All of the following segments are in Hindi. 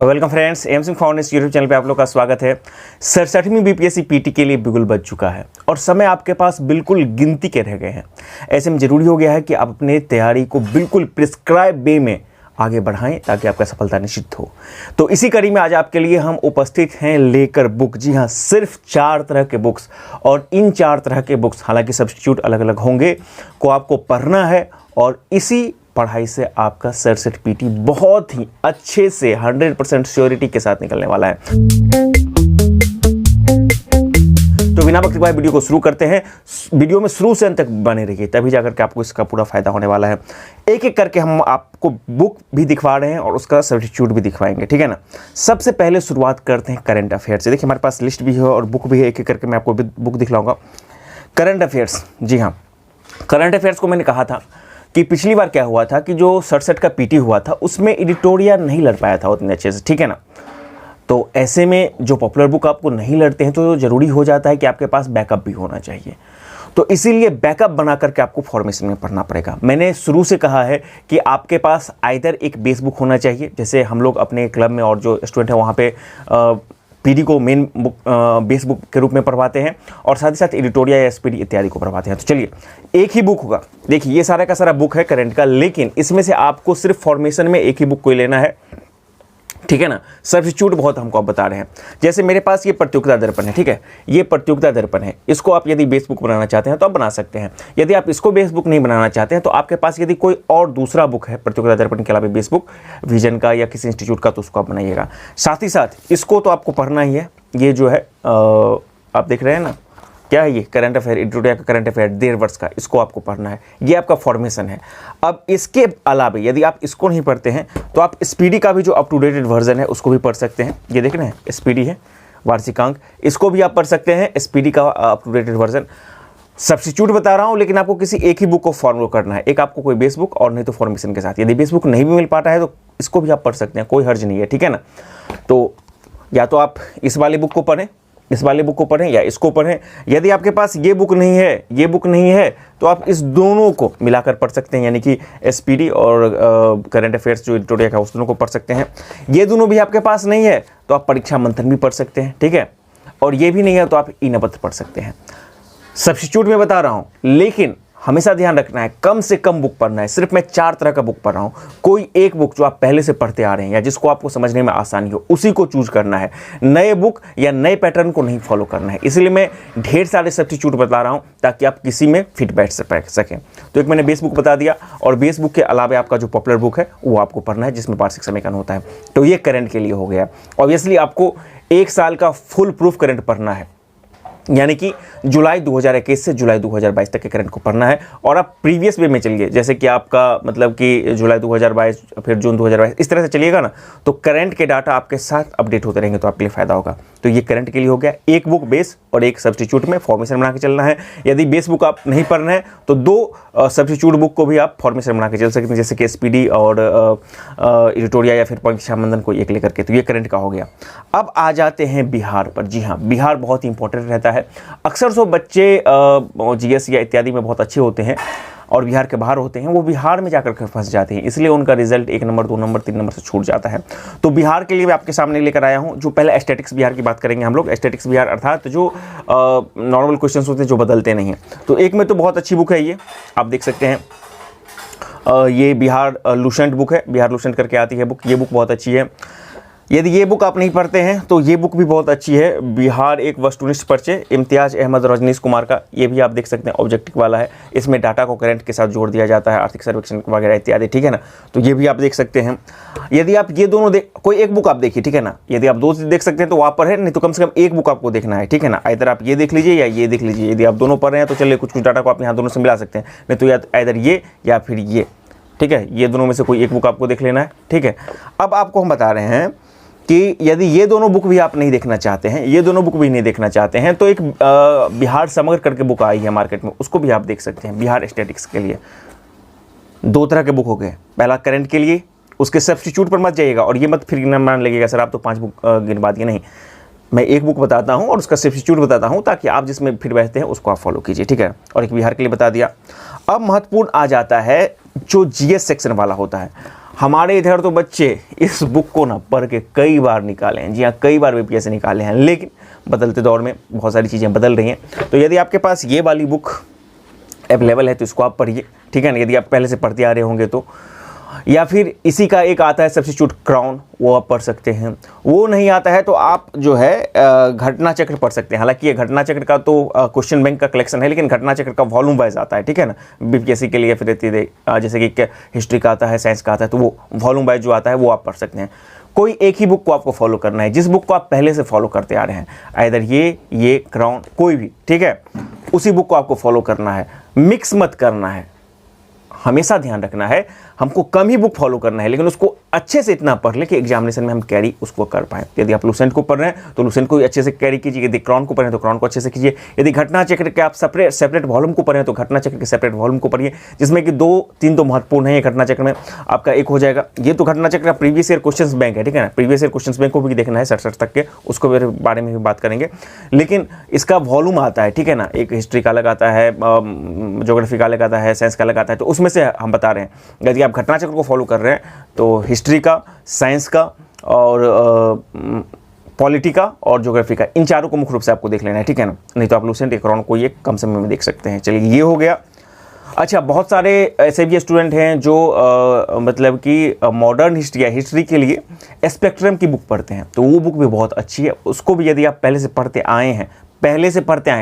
Welcome friends, M Singh foundation YouTube channel पे आप लोग का स्वागत है। 67वीं बीपीएससी पीटी के लिए बिगुल बज चुका है और समय आपके पास बिल्कुल गिनती के रह गए हैं। ऐसे में जरूरी हो गया है कि आप अपने तैयारी को बिल्कुल प्रिस्क्राइब वे में आगे बढ़ाएं ताकि आपका सफलता निश्चित हो। तो इसी कड़ी में आज आपके लिए हम उपस्थित हैं लेकर बुक। जी हाँ, सिर्फ 4 तरह के बुक्स, और इन 4 तरह के बुक्स, हालांकि सब्स्टिट्यूट अलग अलग होंगे, को आपको पढ़ना है और इसी पढ़ाई से आपका 67 पीटी बहुत ही अच्छे से 100% श्योरिटी के साथ निकलने वाला है। तो बिना वक्त गवाए वीडियो को शुरू करते हैं। वीडियो में शुरू से अंत तक बने रहिए, तभी जाकर के आपको इसका पूरा फायदा होने वाला है। एक एक करके हम आपको बुक भी दिखवा रहे हैं और उसका सब्स्टिट्यूट भी दिखवाएंगे, ठीक है ना। सबसे पहले शुरुआत करते हैं करंट अफेयर से। देखिए हमारे पास लिस्ट भी है और बुक भी है, एक एक करके मैं आपको बुक दिखलाऊंगा। करंट अफेयर्स, जी हाँ, करंट अफेयर्स को मैंने कहा था कि पिछली बार क्या हुआ था कि जो 67 का पीटी हुआ था उसमें एडिटोरियल नहीं लड़ पाया था उतने अच्छे से, ठीक है ना। तो ऐसे में जो पॉपुलर बुक आपको नहीं लड़ते हैं तो जरूरी हो जाता है कि आपके पास बैकअप भी होना चाहिए। तो इसीलिए बैकअप बना करके आपको फॉर्मेशन में पढ़ना पड़ेगा। मैंने शुरू से कहा है कि आपके पास आइदर एक बेस बुक होना चाहिए, जैसे हम लोग अपने क्लब में और जो स्टूडेंट है वहाँ पे पीडी को मेन बुक बेस बुक के रूप में पढ़वाते हैं और साथ ही साथ एडिटोरियल या एसपीडी इत्यादि को पढ़वाते हैं। तो चलिए एक ही बुक होगा। देखिए ये सारा का सारा बुक है करंट का, लेकिन इसमें से आपको सिर्फ फॉर्मेशन में एक ही बुक को लेना है, ठीक है ना। सब्स्टिट्यूट बहुत हमको आप बता रहे हैं। जैसे मेरे पास ये प्रतियोगिता दर्पण है, ठीक है, ये प्रतियोगिता दर्पण है। इसको आप यदि बेस बुक बनाना चाहते हैं तो आप बना सकते हैं। यदि आप इसको बेस बुक नहीं बनाना चाहते हैं तो आपके पास यदि कोई और दूसरा बुक है प्रतियोगिता दर्पण के अलावा बेस बुक विजन का या किसी इंस्टीट्यूट का, तो उसको आप बनाइएगा। साथ ही साथ इसको तो आपको पढ़ना ही है। ये जो है आप देख रहे हैं ना, क्या है ये, करंट अफेयर, एडिटोरियल का करंट अफेयर 1.5 वर्ष का, इसको आपको पढ़ना है। ये आपका फॉर्मेशन है। अब इसके अलावा यदि आप इसको नहीं पढ़ते हैं तो आप स्पीडी का भी जो अप टू डेटेड वर्जन है उसको भी पढ़ सकते हैं। ये देख रहे हैं स्पीडी है, वार्षिकांक, इसको भी आप पढ़ सकते हैं, स्पीडी का up to dated version. Substitute बता रहा हूँ, लेकिन आपको किसी एक ही बुक को फॉलो करना है। एक आपको कोई बेस बुक और नहीं तो फॉर्मेशन के साथ। यदि बेस बुक नहीं भी मिल पाता है तो इसको भी आप पढ़ सकते हैं, कोई हर्ज नहीं है, ठीक है ना। तो या तो आप इस वाले बुक को पढ़ें, इस वाले बुक को पढ़ें, या इसको पढ़ें। यदि आपके पास ये बुक नहीं है, ये बुक नहीं है, तो आप इस दोनों को मिलाकर पढ़ सकते हैं, यानी कि एसपीडी और करंट अफेयर्स जो एडिटोरियल है उस दोनों को पढ़ सकते हैं। ये दोनों भी आपके पास नहीं है तो आप परीक्षा मंथन भी पढ़ सकते हैं, ठीक है। और ये भी नहीं है तो आप ईनपत्र पढ़ सकते हैं। सब्स्टिट्यूट में बता रहा हूँ, लेकिन हमेशा ध्यान रखना है कम से कम बुक पढ़ना है। सिर्फ मैं 4 तरह का बुक पढ़ रहा हूँ। कोई एक बुक जो आप पहले से पढ़ते आ रहे हैं या जिसको आपको समझने में आसानी हो उसी को चूज करना है। नए बुक या नए पैटर्न को नहीं फॉलो करना है। इसलिए मैं ढेर सारे सब्स्टिट्यूट बता रहा हूँ ताकि आप किसी में फिट बैठ सकें। तो एक मैंने बेस बुक बता दिया, और बेस बुक के अलावा आपका जो पॉपुलर बुक है वो आपको पढ़ना है, जिसमें वार्षिक समीकरण होता है। तो ये करंट के लिए हो गया। ऑब्वियसली आपको 1 साल का फुल प्रूफ करंट पढ़ना है, यानी कि जुलाई 2021 से जुलाई 2022 तक के करंट को पढ़ना है। और आप प्रीवियस वे में चलिए, जैसे कि आपका मतलब कि जुलाई 2022 फिर जून 2022, इस तरह से चलिएगा ना, तो करंट के डाटा आपके साथ अपडेट होते रहेंगे, तो आपके लिए फायदा होगा। तो ये करंट के लिए हो गया। एक बुक बेस और एक सब्स्टिट्यूट में फॉर्मेशन बना के चलना है। यदि बेस बुक आप नहीं पढ़ रहे हैं तो 2 सब्स्टिट्यूट बुक को भी आप फॉर्मेशन बना के चल सकते हैं, जैसे कि एसपीडी और एडिटोरियल या फिर परीक्षा मंथन को एक लेकर के। तो ये करंट का हो गया। अब आ जाते हैं बिहार पर। जी हाँ, बिहार बहुत ही इंपॉर्टेंट रहता है। अक्सर सो बच्चे जीएस या इत्यादि में बहुत अच्छे होते हैं और बिहार के बाहर होते हैं, वो बिहार में जाकर फंस जाते हैं, इसलिए उनका रिजल्ट 1 नंबर 2 नंबर 3 नंबर से छूट जाता है। तो बिहार के लिए मैं आपके सामने लेकर आया हूं। जो पहले एस्थेटिक्स बिहार की बात करेंगे हम लोग। एस्थेटिक्स बिहार अर्थात जो नॉर्मल क्वेश्चंस होते हैं जो बदलते नहीं हैं। तो एक में तो बहुत अच्छी बुक है, ये आप देख सकते हैं। ये बिहार लुसेंट बुक है, बिहार लुसेंट करके आती है बुक। ये बुक बहुत अच्छी है। यदि ये बुक आप नहीं पढ़ते हैं तो ये बुक भी बहुत अच्छी है, बिहार एक वस्तुनिष्ठ परिचय, इम्तियाज अहमद और रजनीश कुमार का। ये भी आप देख सकते हैं, ऑब्जेक्टिव वाला है। इसमें डाटा को करंट के साथ जोड़ दिया जाता है, आर्थिक सर्वेक्षण वगैरह इत्यादि, ठीक है ना। तो ये भी आप देख सकते हैं। यदि आप ये दोनों कोई एक बुक आप देखिए, ठीक है ना। यदि आप 2 देख सकते हैं तो वहाँ पर है, नहीं तो कम से कम एक बुक आपको देखना है, ठीक है ना। इधर आप ये देख लीजिए या ये देख लीजिए। यदि आप दोनों पढ़ रहे हैं तो चलिए कुछ डाटा को आप यहाँ दोनों से मिला सकते हैं, नहीं तो या इधर ये या फिर ये, ठीक है। ये दोनों में से कोई एक बुक आपको देख लेना है, ठीक है। अब आपको हम बता रहे हैं कि यदि ये दोनों बुक भी आप नहीं देखना चाहते हैं, ये दोनों बुक भी नहीं देखना चाहते हैं, तो एक बिहार समग्र करके बुक आई है मार्केट में, उसको भी आप देख सकते हैं। बिहार स्टैटिक्स के लिए 2 तरह के बुक हो गए। पहला करंट के लिए, उसके सब्स्टिट्यूट पर मत जाइएगा और ये मत फिर मान लगेगा सर आप तो 5 बुक गिनवा दिए। नहीं, मैं एक बुक बताता हूँ और उसका सब्स्टिट्यूट बताता हूँ ताकि आप जिसमें फिर बैठते हैं उसको आप फॉलो कीजिए, ठीक है। और एक बिहार के लिए बता दिया। अब महत्वपूर्ण आ जाता है जो जीएस सेक्शन वाला होता है। हमारे इधर तो बच्चे इस बुक को ना पढ़ के कई बार निकाले हैं, जी हाँ कई बार बीपीएस से निकाले हैं, लेकिन बदलते दौर में बहुत सारी चीज़ें बदल रही हैं। तो यदि आपके पास ये वाली बुक अवेलेबल है तो इसको आप पढ़िए, ठीक है ना, यदि आप पहले से पढ़ते आ रहे होंगे तो। या फिर इसी का एक आता है सब्स्टिट्यूट क्राउन, वो आप पढ़ सकते हैं। वो नहीं आता है तो आप जो है घटना चक्र पढ़ सकते हैं। हालांकि ये घटना चक्र का तो क्वेश्चन बैंक का कलेक्शन है, लेकिन घटना चक्र का वॉल्यूम वाइज आता है, ठीक है ना, बीपीएससी के लिए। फिर जैसे कि हिस्ट्री का आता है, साइंस का आता है, तो वो वॉल्यूम वाइज जो आता है वो आप पढ़ सकते हैं। कोई एक ही बुक को आपको फॉलो करना है, जिस बुक को आप पहले से फॉलो करते आ रहे हैं, आइदर ये क्राउन, कोई भी, ठीक है, उसी बुक को आपको फॉलो करना है, मिक्स मत करना है। हमेशा ध्यान रखना है, हमको कम ही बुक फॉलो करना है, लेकिन उसको अच्छे से इतना पढ़ ले कि एग्जामिनेशन में हम कैरी उसको कर पाएँ। यदि आप लुसेंट को पढ़ रहे हैं तो लुसेंट को अच्छे से कैरी कीजिए, यदि क्राउन को पढ़ रहे हैं तो क्राउन को अच्छे से कीजिए। यदि घटना चक्र के आप सेपरेट वॉल्यूम को पढ़ रहे हैं तो घटना चक्र के सेपरेट वॉल्यूम को पढ़िए, जिसमें कि 2-3 तो महत्वपूर्ण है। घटना चक्र में आपका एक हो जाएगा, ये तो घटना चक्र का प्रीवियस ईयर क्वेश्चन बैंक है, ठीक है ना, प्रीवियस ईयर क्वेश्चन बैंक को भी देखना है 67 तक के, उसको बारे में भी बात करेंगे। लेकिन इसका वॉल्यूम आता है, ठीक है ना, एक हिस्ट्री का अलग आता है, ज्योग्राफी का अलग आता है, साइंस का अलग आता है, तो उसमें से हम बता रहे हैं। यदि आप घटना चक्र को फॉलो कर रहे हैं तो हिस्ट्री का, साइंस का और पॉलिटी का और ज्योग्राफी का, इन चारों को मुख्य रूप से आपको देख लेना है, ठीक है ना, नहीं तो आप लुसेंट क्राउन को ये कम समय में देख सकते हैं। चलिए ये हो गया। अच्छा, बहुत सारे ऐसे भी स्टूडेंट हैं जो मतलब कि मॉडर्न हिस्ट्री या हिस्ट्री के लिए स्पेक्ट्रम की बुक पढ़ते हैं, तो वो बुक भी बहुत अच्छी है। उसको भी यदि आप पहले से पढ़ते आए हैं,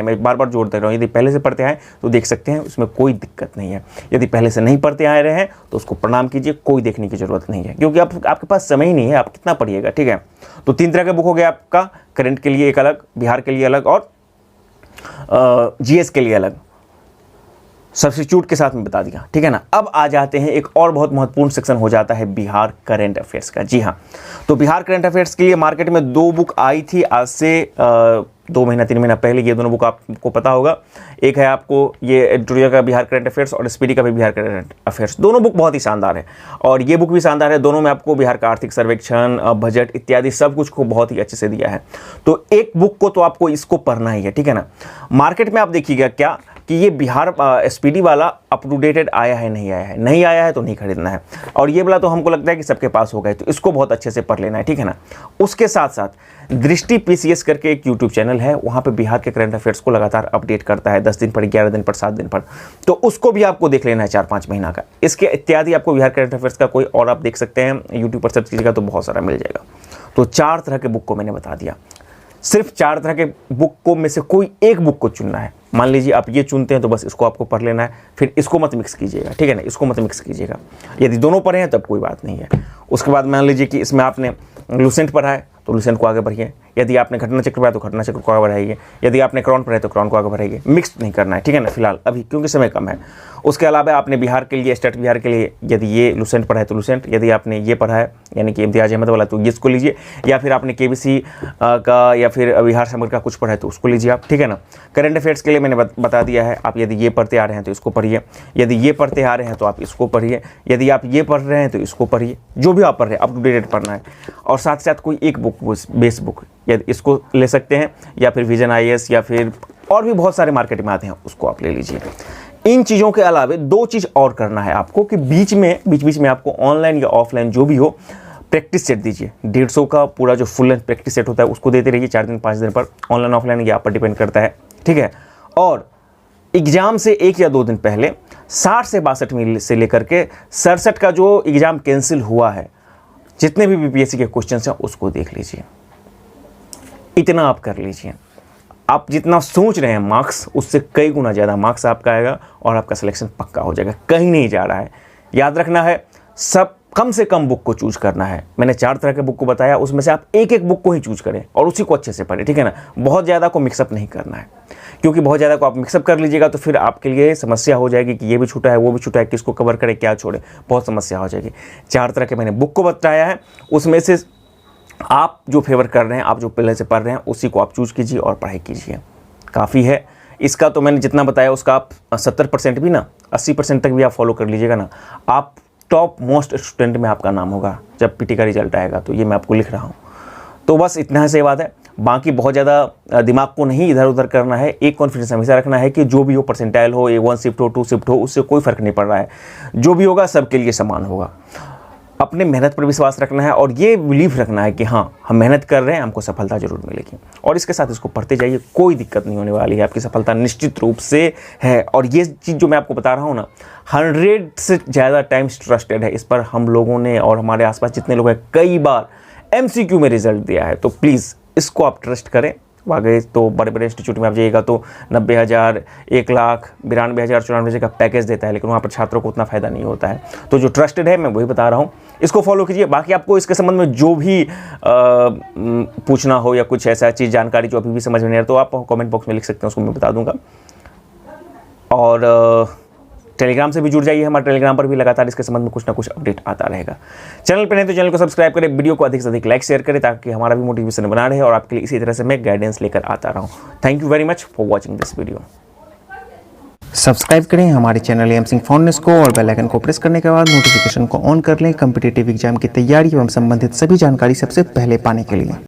मैं बार बार जोड़ दे रहा हूँ, यदि पहले से पढ़ते आए तो देख सकते हैं, उसमें कोई दिक्कत नहीं है। यदि पहले से नहीं पढ़ते आ रहे हैं तो उसको प्रणाम कीजिए, कोई देखने की ज़रूरत नहीं है, क्योंकि आपके पास समय ही नहीं है, आप कितना पढ़िएगा, ठीक है। तो 3 तरह का बुक हो गया आपका, करंट के लिए एक अलग, बिहार के लिए अलग और जीएस के लिए अलग, सब्स्टिट्यूट के साथ में बता दिया, ठीक है ना। अब आ जाते हैं, एक और बहुत महत्वपूर्ण सेक्शन हो जाता है बिहार करंट अफेयर्स का। जी हाँ, तो बिहार करंट अफेयर्स के लिए मार्केट में 2 बुक आई थी आज से 2 महीना 3 महीना पहले। ये दोनों बुक आपको पता होगा, एक है आपको ये एडिटोरियल का बिहार करंट अफेयर्स और स्पीडी का भी बिहार करंट अफेयर्स। दोनों बुक बहुत ही शानदार है और ये बुक भी शानदार है। दोनों में आपको बिहार का आर्थिक सर्वेक्षण, बजट इत्यादि सब कुछ को बहुत ही अच्छे से दिया है। तो एक बुक को तो आपको इसको पढ़ना ही है, ठीक है ना। मार्केट में आप देखिएगा क्या कि ये बिहार स्पीडी वाला अप टू डेटेड आया है, नहीं आया है तो नहीं खरीदना है। और ये वाला तो हमको लगता है कि सबके पास होगा, तो इसको बहुत अच्छे से पढ़ लेना है, ठीक है ना। उसके साथ साथ दृष्टि पीसीएस करके एक यूट्यूब चैनल है, वहाँ पे बिहार के करंट अफेयर्स को लगातार अपडेट करता है, 10 दिन पर, 11 दिन पर, 7 दिन पर, तो उसको भी आपको देख लेना है 4-5 महीना का। इसके इत्यादि आपको बिहार करंट अफेयर्स का कोई और आप देख सकते हैं, यूट्यूब पर सर्च कीजिएगा तो बहुत सारा मिल जाएगा। तो 4 तरह के बुक को मैंने बता दिया, सिर्फ 4 तरह के बुक को में से कोई एक बुक को चुनना है। मान लीजिए आप ये चुनते हैं तो बस इसको आपको पढ़ लेना है, फिर इसको मत मिक्स कीजिएगा, ठीक है ना, इसको मत मिक्स कीजिएगा। यदि दोनों पढ़े हैं तब कोई बात नहीं है। उसके बाद मान लीजिए कि इसमें आपने लुसेंट पढ़ा है तो लुसेंट को आगे बढ़िए, यदि आपने घटना चक्र पढ़ा तो घटना चक्र को आगे बढ़ाइए, यदि आपने क्राउन पढ़ा है तो क्राउन को आगे बढ़ाइए। मिक्स नहीं करना है, ठीक है ना, फिलहाल अभी क्योंकि समय कम है। उसके अलावा आपने बिहार के लिए, स्टेट बिहार के लिए यदि ये लुसेंट पढ़ा है तो लुसेंट, यदि आपने ये पढ़ा है यानी कि इम्तियाज अहमद वाला तो इसको लीजिए, या फिर आपने केबीसी का या फिर बिहार समग्र का कुछ पढ़ा है तो उसको लीजिए आप, ठीक है ना। करंट अफेयर्स के लिए मैंने बता दिया है, आप यदि ये पढ़ते आ रहे हैं तो इसको पढ़िए, यदि ये पढ़ते आ रहे हैं तो आप इसको पढ़िए, यदि आप ये पढ़ रहे हैं तो इसको पढ़िए, जो भी आप पढ़ रहे हैं अप टू डेट पढ़ना है। और साथ साथ कोई एक बुक, बेस बुक, यदि इसको ले सकते हैं, या फिर विजन आईएएस, या फिर और भी बहुत सारे मार्केट में आते हैं, उसको आप ले लीजिए। इन चीज़ों के अलावा 2 चीज़ और करना है आपको कि बीच में आपको ऑनलाइन या ऑफलाइन जो भी हो प्रैक्टिस सेट दीजिए। 150 का पूरा जो फुल लेंथ प्रैक्टिस सेट होता है उसको देते रहिए 4 दिन 5 दिन पर, ऑनलाइन ऑफलाइन ये आप पर डिपेंड करता है, ठीक है। और एग्ज़ाम से 1 या 2 दिन पहले 60 से 62 मिनट से लेकर के 67 का जो एग्ज़ाम कैंसिल हुआ है, जितने भी बीपीएससी के क्वेश्चन हैं उसको देख लीजिए। इतना आप कर लीजिए, आप जितना सोच रहे हैं मार्क्स उससे कई गुना ज़्यादा मार्क्स आपका आएगा और आपका सिलेक्शन पक्का हो जाएगा, कहीं नहीं जा रहा है। याद रखना है, सब कम से कम बुक को चूज करना है। मैंने 4 तरह के बुक को बताया, उसमें से आप एक एक बुक को ही चूज करें और उसी को अच्छे से पढ़ें, ठीक है ना। बहुत ज़्यादा को मिक्सअप नहीं करना है, क्योंकि बहुत ज़्यादा को आप मिक्सअप कर लीजिएगा तो फिर आपके लिए समस्या हो जाएगी कि ये भी छूटा है, वो भी छूटा है, किसको कवर करें, क्या छोड़े, बहुत समस्या हो जाएगी। 4 तरह के मैंने बुक को बताया है, उसमें से आप जो फेवर कर रहे हैं, आप जो पहले से पढ़ रहे हैं, उसी को आप चूज कीजिए और पढ़ाई कीजिए, काफ़ी है। इसका तो मैंने जितना बताया उसका आप 70% भी ना 80% तक भी आप फॉलो कर लीजिएगा ना, आप टॉप मोस्ट स्टूडेंट में आपका नाम होगा जब पीटी का रिजल्ट आएगा। तो ये मैं आपको लिख रहा हूँ, तो बस इतना से बात है। बाकी बहुत ज़्यादा दिमाग को नहीं इधर उधर करना है, एक कॉन्फिडेंस हमेशा रखना है कि जो भी हो, परसेंटाइल हो, 1 शिफ्ट हो, 2 शिफ्ट हो, उससे कोई फ़र्क नहीं पड़ रहा है, जो भी होगा सबके लिए समान होगा। अपने मेहनत पर विश्वास रखना है और ये बिलीफ रखना है कि हाँ हम मेहनत कर रहे हैं, हमको सफलता जरूर मिलेगी। और इसके साथ इसको पढ़ते जाइए, कोई दिक्कत नहीं होने वाली है, आपकी सफलता निश्चित रूप से है। और ये चीज़ जो मैं आपको बता रहा हूँ ना, 100 से ज़्यादा टाइम्स ट्रस्टेड है। इस पर हम लोगों ने और हमारे आसपास जितने लोग हैं कई बार MCQ में रिजल्ट दिया है। तो प्लीज़ इसको आप ट्रस्ट करें। वाकई तो बड़े बड़े इंस्टीट्यूट में आप जाइएगा तो 90,000, 1,00,000, 92,000, 94,000 का पैकेज देता है, लेकिन वहाँ पर छात्रों को उतना फ़ायदा नहीं होता है। तो जो ट्रस्टेड है मैं वही बता रहा हूँ, इसको फॉलो कीजिए। बाकी आपको इसके संबंध में जो भी पूछना हो या कुछ ऐसा चीज़ जानकारी जो अभी भी समझ में नहीं आ रहा तो आप कमेंट बॉक्स में लिख सकते हैं, उसको मैं बता दूँगा। और टेलीग्राम से भी जुड़ जाइए, हमारे टेलीग्राम पर भी लगातार इसके संबंध में कुछ ना कुछ अपडेट आता रहेगा। चैनल पर नहीं तो चैनल को सब्सक्राइब करें, वीडियो को अधिक से अधिक लाइक शेयर करें ताकि हमारा भी मोटिवेशन बना रहे और आपके लिए इसी तरह से मैं गाइडेंस लेकर आता रहूं। Thank you very much for watching this video. Subscribe करें हमारे चैनल एम सिंह फाउंडेशन को और बेल आइकन को प्रेस करने के बाद नोटिफिकेशन को ऑन कर लें कॉम्पिटिटिव एग्जाम की तैयारी एवं संबंधित सभी जानकारी सबसे पहले पाने के लिए।